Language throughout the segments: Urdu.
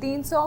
300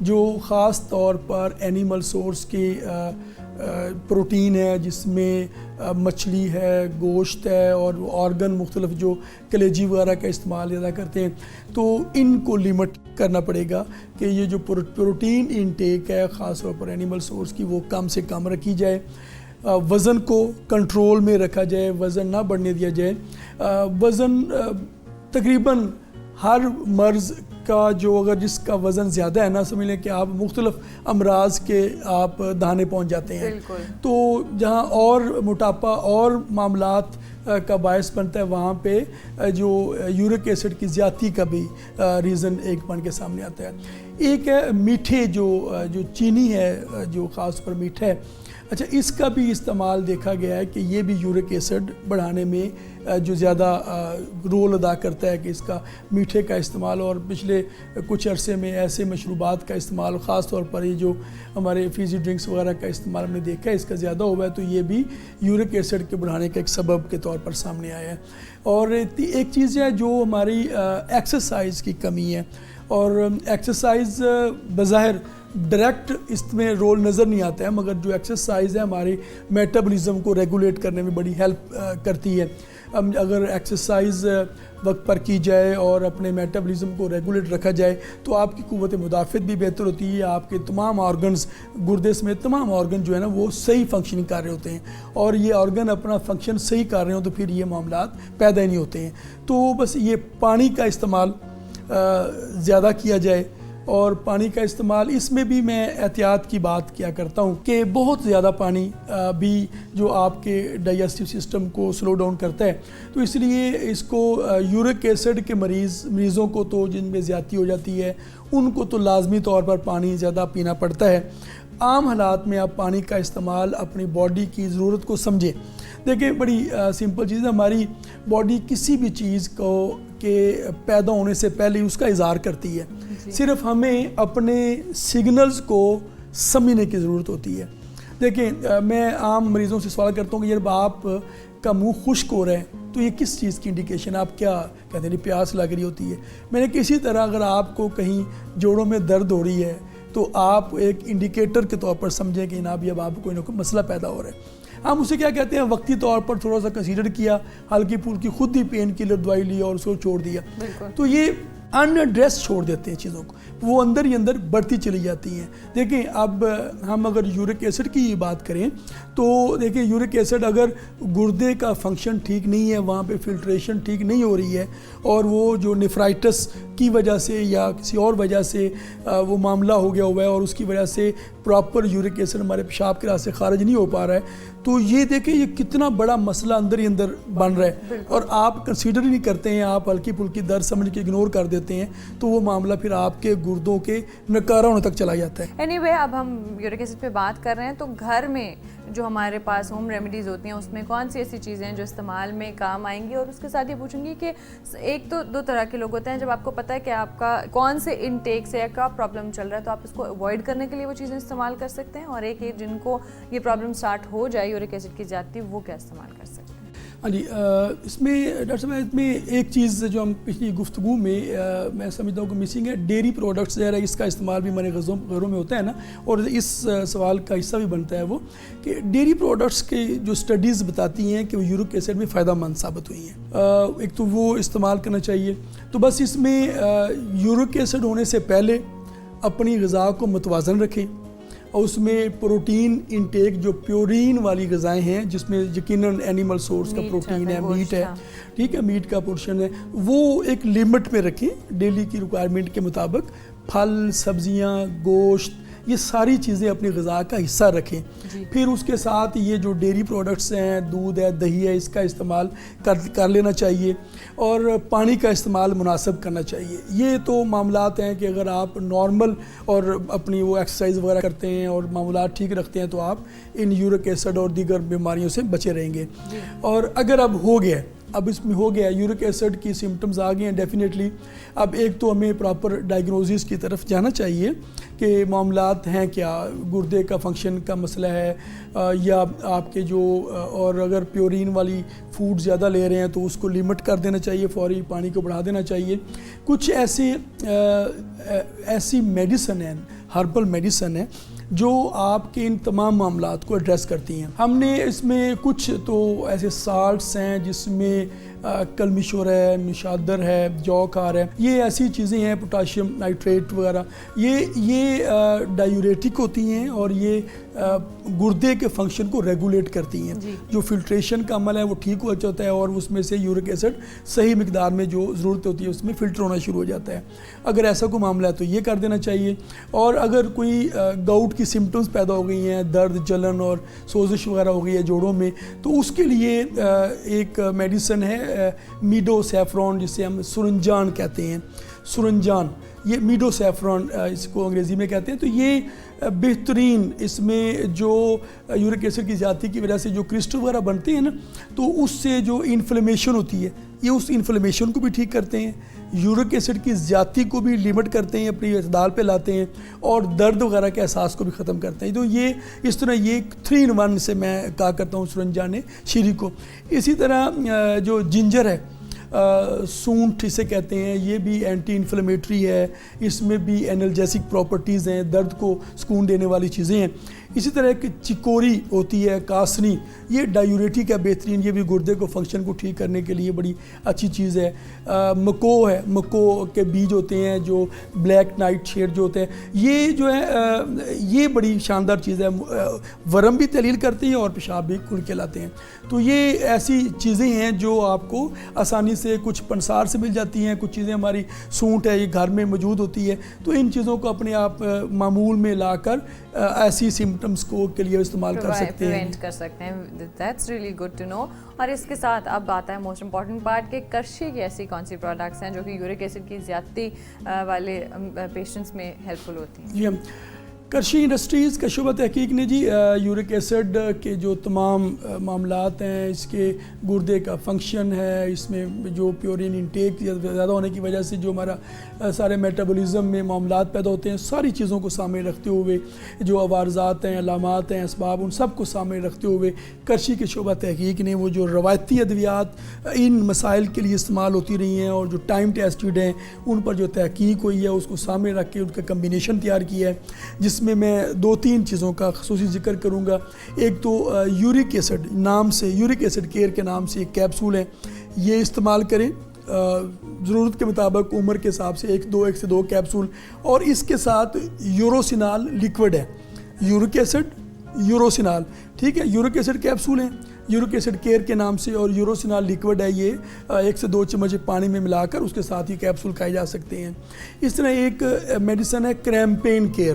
جو خاص طور پر اینیمل سورس کی پروٹین ہے، جس میں مچھلی ہے، گوشت ہے اور آرگن مختلف جو کلیجی وغیرہ کا استعمال زیادہ کرتے ہیں، تو ان کو لیمٹ کرنا پڑے گا کہ یہ جو پروٹین انٹیک ہے خاص طور پر اینیمل سورس کی وہ کم سے کم رکھی جائے، وزن کو کنٹرول میں رکھا جائے، وزن نہ بڑھنے دیا جائے۔ وزن تقریباً ہر مرض کا جو اگر جس کا وزن زیادہ ہے، نہ سمجھ لیں کہ آپ مختلف امراض کے آپ دہانے پہنچ جاتے ہیں، تو جہاں اور موٹاپا اور معاملات کا باعث بنتا ہے وہاں پہ جو یورک ایسڈ کی زیادتی کا بھی ریزن ایک بن کے سامنے آتا ہے۔ ایک ہے میٹھے جو چینی ہے، جو خاص پر میٹھا ہے، اچھا اس کا بھی استعمال دیکھا گیا ہے کہ یہ بھی یورک ایسڈ بڑھانے میں جو زیادہ رول ادا کرتا ہے، کہ اس کا میٹھے کا استعمال، اور پچھلے کچھ عرصے میں ایسے مشروبات کا استعمال، خاص طور پر یہ جو ہمارے فیزی ڈرنکس وغیرہ کا استعمال ہم نے دیکھا ہے اس کا زیادہ ہوا ہے، تو یہ بھی یورک ایسڈ کے بڑھانے کا ایک سبب کے طور پر سامنے آیا ہے۔ اور ایک چیز ہے جو ہماری ایکسرسائز کی کمی ہے، اور ایکسرسائز بظاہر ڈائریکٹ اس میں رول نظر نہیں آتا ہے، مگر جو ایکسرسائز ہے ہماری میٹابولزم کو ریگولیٹ کرنے میں بڑی ہیلپ کرتی ہے۔ اگر ایکسرسائز وقت پر کی جائے اور اپنے میٹابولزم کو ریگولیٹ رکھا جائے تو آپ کی قوت مدافعت بھی بہتر ہوتی ہے، آپ کے تمام آرگنز، گردے سمیت تمام آرگن جو ہے نا وہ صحیح فنکشننگ کر رہے ہوتے ہیں، اور یہ آرگن اپنا فنکشن صحیح کر رہے ہوں تو پھر یہ معاملات پیدا ہی نہیں ہوتے ہیں۔ تو بس یہ پانی کا استعمال زیادہ کیا جائے، اور پانی کا استعمال اس میں بھی میں احتیاط کی بات کیا کرتا ہوں کہ بہت زیادہ پانی بھی جو آپ کے ڈائجسٹو سسٹم کو سلو ڈاؤن کرتا ہے، تو اس لیے اس کو یورک ایسڈ کے مریضوں کو تو جن میں زیادتی ہو جاتی ہے ان کو تو لازمی طور پر پانی زیادہ پینا پڑتا ہے۔ عام حالات میں آپ پانی کا استعمال اپنی باڈی کی ضرورت کو سمجھیں۔ دیکھیں بڑی سمپل چیز ہے، ہماری باڈی کسی بھی چیز کو کے پیدا ہونے سے پہلے اس کا اظہار کرتی ہے، صرف ہمیں اپنے سگنلز کو سمجھنے کی ضرورت ہوتی ہے۔ دیکھیں میں عام مریضوں سے سوال کرتا ہوں کہ جب آپ کا منہ خشک ہو رہا ہے تو یہ کس چیز کی انڈیکیشن، آپ کیا کہتے ہیں پیاس لگ رہی ہوتی ہے۔ میں نے کسی طرح اگر آپ کو کہیں جوڑوں میں درد ہو رہی ہے تو آپ ایک انڈیکیٹر کے طور پر سمجھیں کہ جناب اب آپ کو کوئی نہ کوئی مسئلہ پیدا ہو رہا ہے۔ ہم اسے کیا کہتے ہیں، وقتی طور پر تھوڑا سا کنسیڈر کیا، ہلکی پھلکی خود ہی پین کلر دوائی لی اور اس کو چھوڑ دیا، تو یہ ان ایڈریس چھوڑ دیتے ہیں چیزوں کو، وہ اندر ہی اندر بڑھتی چلی جاتی ہیں۔ دیکھیں اب ہم اگر یورک ایسڈ کی بات کریں تو دیکھیں یورک ایسڈ اگر گردے کا فنکشن ٹھیک نہیں ہے، وہاں پہ فلٹریشن ٹھیک نہیں ہو رہی ہے، اور وہ جو نیفرائٹس کی وجہ سے یا کسی اور وجہ سے وہ معاملہ ہو گیا ہوا ہے اور اس کی وجہ سے پراپر یورک ایسڈ ہمارے پیشاب کے راستے خارج نہیں ہو پا رہا ہے، تو یہ دیکھیں یہ کتنا بڑا مسئلہ اندر ہی اندر بن رہا ہے، اور آپ کنسیڈر ہی نہیں کرتے ہیں، آپ ہلکی پھلکی درد سمجھ کے اگنور کر دیتے ہیں، تو وہ معاملہ پھر آپ کے گردوں کے نکارہ ہونے تک چلا جاتا ہے۔ اینی وے اب ہم یورک ایسڈ پہ بات کر رہے ہیں، تو گھر میں جو ہمارے پاس ہوم ریمیڈیز ہوتی ہیں اس میں کون سی ایسی چیزیں ہیں جو استعمال میں کام آئیں گی؟ اور اس کے ساتھ یہ پوچھوں گی کہ ایک تو دو طرح کے لوگ ہوتے ہیں، جب آپ کو پتہ ہے کہ آپ کا کون سے انٹیک سے یا کیا پرابلم چل رہا ہے تو آپ اس کو اوائڈ کرنے کے لیے وہ چیزیں استعمال کر سکتے ہیں، اور ایک جن کو یہ پرابلم سٹارٹ ہو جائے یورک ایسڈ کی زیادتی، وہ کیا استعمال کر سکتے ہیں؟ ہاں جی، اس میں ڈاکٹر صاحب اس میں ایک چیز جو ہم پچھلی گفتگو میں میں سمجھتا ہوں کہ مسنگ ہے، ڈیری پروڈکٹس جو ہے اس کا استعمال بھی ہمارے گھروں میں ہوتا ہے نا، اور اس سوال کا حصہ بھی بنتا ہے وہ کہ ڈیری پروڈکٹس کی جو اسٹڈیز بتاتی ہیں کہ وہ یورک ایسڈ میں فائدہ مند ثابت ہوئی ہیں، ایک تو وہ استعمال کرنا چاہیے۔ تو بس اس میں یورک ایسڈ ہونے سے پہلے اپنی غذا کو متوازن رکھیں، اور اس میں پروٹین انٹیک جو پیورین والی غذائیں ہیں جس میں یقیناً اینیمل سورس کا پروٹین ہے، میٹ ہے، ٹھیک ہے، میٹ کا پورشن ہے، وہ ایک لیمٹ میں رکھیں ڈیلی کی ریکوائرمنٹ کے مطابق۔ پھل، سبزیاں، گوشت، یہ ساری چیزیں اپنی غذا کا حصہ رکھیں۔ پھر اس کے ساتھ یہ جو ڈیری پروڈکٹس ہیں، دودھ ہے، دہی ہے، اس کا استعمال کر لینا چاہیے، اور پانی کا استعمال مناسب کرنا چاہیے۔ یہ تو معاملات ہیں کہ اگر آپ نارمل اور اپنی وہ ایکسرسائز وغیرہ کرتے ہیں اور معاملات ٹھیک رکھتے ہیں تو آپ ان یورک ایسڈ اور دیگر بیماریوں سے بچے رہیں گے۔ اور اگر اب ہو گیا، اب اس میں ہو گیا یورک ایسڈ کی سمٹمز آ گئے ہیں ڈیفینیٹلی، اب ایک تو ہمیں پراپر ڈائگنوزس کی طرف جانا چاہیے کہ معاملات ہیں کیا، گردے کا فنکشن کا مسئلہ ہے یا آپ کے جو، اور اگر پیورین والی فوڈ زیادہ لے رہے ہیں تو اس کو لیمٹ کر دینا چاہیے، فوری پانی کو بڑھا دینا چاہیے۔ کچھ ایسی میڈیسن ہیں، ہربل میڈیسن ہے جو آپ کے ان تمام معاملات کو ایڈریس کرتی ہیں. ہم نے اس میں کچھ تو ایسے سالٹس ہیں جس میں کلمیشور ہے, مشادر ہے, جوکار ہے, یہ ایسی چیزیں ہیں, پوٹاشیم نائٹریٹ وغیرہ, یہ ڈائیوریٹک ہوتی ہیں اور یہ گردے کے فنکشن کو ریگولیٹ کرتی ہیں. جو فلٹریشن کا عمل ہے وہ ٹھیک ہو جاتا ہے اور اس میں سے یورک ایسڈ صحیح مقدار میں جو ضرورت ہوتی ہے اس میں فلٹر ہونا شروع ہو جاتا ہے. اگر ایسا کوئی معاملہ ہے تو یہ کر دینا چاہیے. اور اگر کوئی گاؤٹ کی سمٹمز پیدا ہو گئی ہیں, درد, جلن اور سوزش وغیرہ ہو گئی ہے جوڑوں میں, تو اس کے لیے ایک میڈیسن ہے میڈو سیفرون, جسے ہم سرنجان کہتے ہیں. سرنجان, یہ میڈو سیفرون اس کو انگریزی میں کہتے ہیں. تو یہ بہترین, اس میں جو یورک ایسڈ کی زیادتی کی وجہ سے جو کرسٹل وغیرہ بنتے ہیں نا, تو اس سے جو انفلیمیشن ہوتی ہے یہ اس انفلیمیشن کو بھی ٹھیک کرتے ہیں, یورک ایسڈ کی زیادتی کو بھی لیمٹ کرتے ہیں, اپنی اعتدال پہ لاتے ہیں, اور درد وغیرہ کے احساس کو بھی ختم کرتے ہیں. تو یہ اس طرح یہ 3 in 1 سے میں کہا کرتا ہوں سرنجان شیری کو. اسی طرح جو جنجر ہے, سونٹ اسے کہتے ہیں, یہ بھی اینٹی انفلیمیٹری ہے, اس میں بھی اینلجیسک پراپرٹیز ہیں, درد کو سکون دینے والی چیزیں ہیں. اسی طرح ایک چکوری ہوتی ہے, کاسنی, یہ ڈائیوریٹک ہے بہترین, یہ بھی گردے کو فنکشن کو ٹھیک کرنے کے لیے بڑی اچھی چیز ہے. مکو ہے, مکو کے بیج ہوتے ہیں جو بلیک نائٹ شیڈ جو ہوتے ہیں, یہ جو ہے یہ بڑی شاندار چیز ہے, ورم بھی تحلیل کرتی ہیں اور پیشاب بھی کھل کے لاتے ہیں. تو یہ ایسی چیزیں ہیں جو آپ کو آسانی سے کچھ پنسار سے مل جاتی ہیں, کچھ چیزیں ہماری سونٹ ہے یہ گھر میں موجود ہوتی ہے. تو ان چیزوں کو اپنے آپ معمول میں لا کر ایسی سمٹمز کو کے لیے استعمال کر سکتے ہیں, کر سکتے ہیں. That's really good to know. اور اس کے ساتھ اب آتا ہے موسٹ امپورٹنٹ پارٹ کہ کرشی کی ایسی کون سی پروڈکٹس ہیں جو کہ یورک ایسڈ کی زیادتی والے پیشنٹس میں ہیلپ فل ہوتی ہیں. جی, کرشی انڈسٹریز کا شعبہ تحقیق نے جی یورک ایسڈ کے جو تمام معاملات ہیں, اس کے گردے کا فنکشن ہے, اس میں جو پیورین انٹیک زیادہ ہونے کی وجہ سے جو ہمارا سارے میٹابولزم میں معاملات پیدا ہوتے ہیں, ساری چیزوں کو سامنے رکھتے ہوئے, جو عوارضات ہیں, علامات ہیں, اسباب, ان سب کو سامنے رکھتے ہوئے کرشی کے شعبہ تحقیق نے وہ جو روایتی ادویات ان مسائل کے لیے استعمال ہوتی رہی ہیں اور جو ٹائم ٹیسٹڈ ہیں ان پر جو تحقیق ہوئی ہے اس کو سامنے رکھ کے ان کا کمبینیشن تیار کیا ہے, جس میں 2-3 چیزوں کا خصوصی ذکر کروں گا. ایک تو یورک ایسڈ نام سے, یورک ایسڈ کیئر کے نام سے ایک کیپسول ہے, یہ استعمال کریں ضرورت کے مطابق, عمر کے حساب سے 1 سے 2 کیپسول. اور اس کے ساتھ یوروسینال لیکوڈ ہے, یورک ایسڈ یوروسینال, ٹھیک ہے, یورک ایسڈ کیپسول ہیں یورک ایسڈ کیئر کے نام سے, اور یوروسینال لیکوڈ ہے, یہ 1 سے 2 چمچ پانی میں ملا کر اس کے ساتھ ہی کیپسول کھائے جا سکتے ہیں. اس طرح ایک میڈیسن ہے کریم کیئر,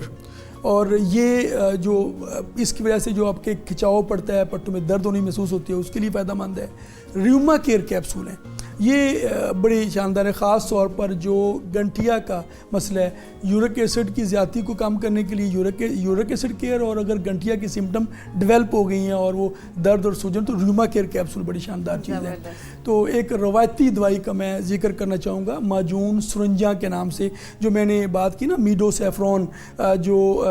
اور یہ جو اس کی وجہ سے جو آپ کے کھچاؤ پڑتا ہے, پٹوں میں درد ہونی محسوس ہوتی ہے, اس کے لیے فائدہ مند ہے. ریوما کیئر کیپسول ہیں, یہ بڑی شاندار ہے, خاص طور پر جو گنٹھیا کا مسئلہ ہے, یورک ایسڈ کی زیادتی کو کم کرنے کے لیے یورک ایسڈ کیئر, اور اگر گنٹھیا کی سمٹم ڈیولپ ہو گئی ہیں اور وہ درد اور سوجن, تو ریوما کیئر کیپسول بڑی شاندار چیز ہے. تو ایک روایتی دوائی کا میں ذکر کرنا چاہوں گا, معجون سرنجا کے نام سے, جو میں نے بات کی نا, میڈو سیفرون, جو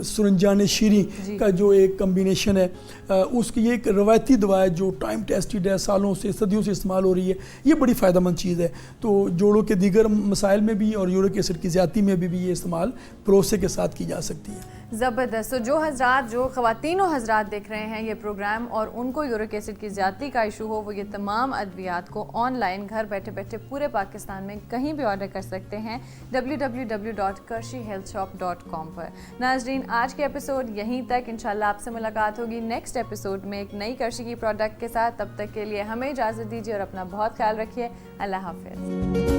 سرنجان شیری کا جو ایک کمبینیشن ہے, اس کی ایک روایتی دوا ہے جو ٹائم ٹیسٹڈ ہے, سالوں سے صدیوں سے استعمال ہو رہی ہے. یہ بڑی فائدہ مند چیز ہے. تو جوڑوں کے دیگر مسائل میں بھی اور یورک ایسڈ کی زیادتی میں بھی یہ استعمال بھروسے کے ساتھ کی جا سکتی ہے. زبردست. تو جو خواتین و حضرات دیکھ رہے ہیں یہ پروگرام اور ان کو یورک ایسڈ کی زیادتی کا ایشو ہو, وہ یہ تمام ادویات کو آن لائن گھر بیٹھے بیٹھے پورے پاکستان میں کہیں بھی آرڈر کر سکتے ہیں www.karshihealthshop.com پر. ناظرین, آج کے ایپیسوڈ یہیں تک. انشاءاللہ آپ سے ملاقات ہوگی نیکسٹ ایپیسوڈ میں ایک نئی کرشی کی پروڈکٹ کے ساتھ. تب تک کے لیے ہمیں اجازت دیجیے اور اپنا بہت خیال رکھیے. اللہ حافظ.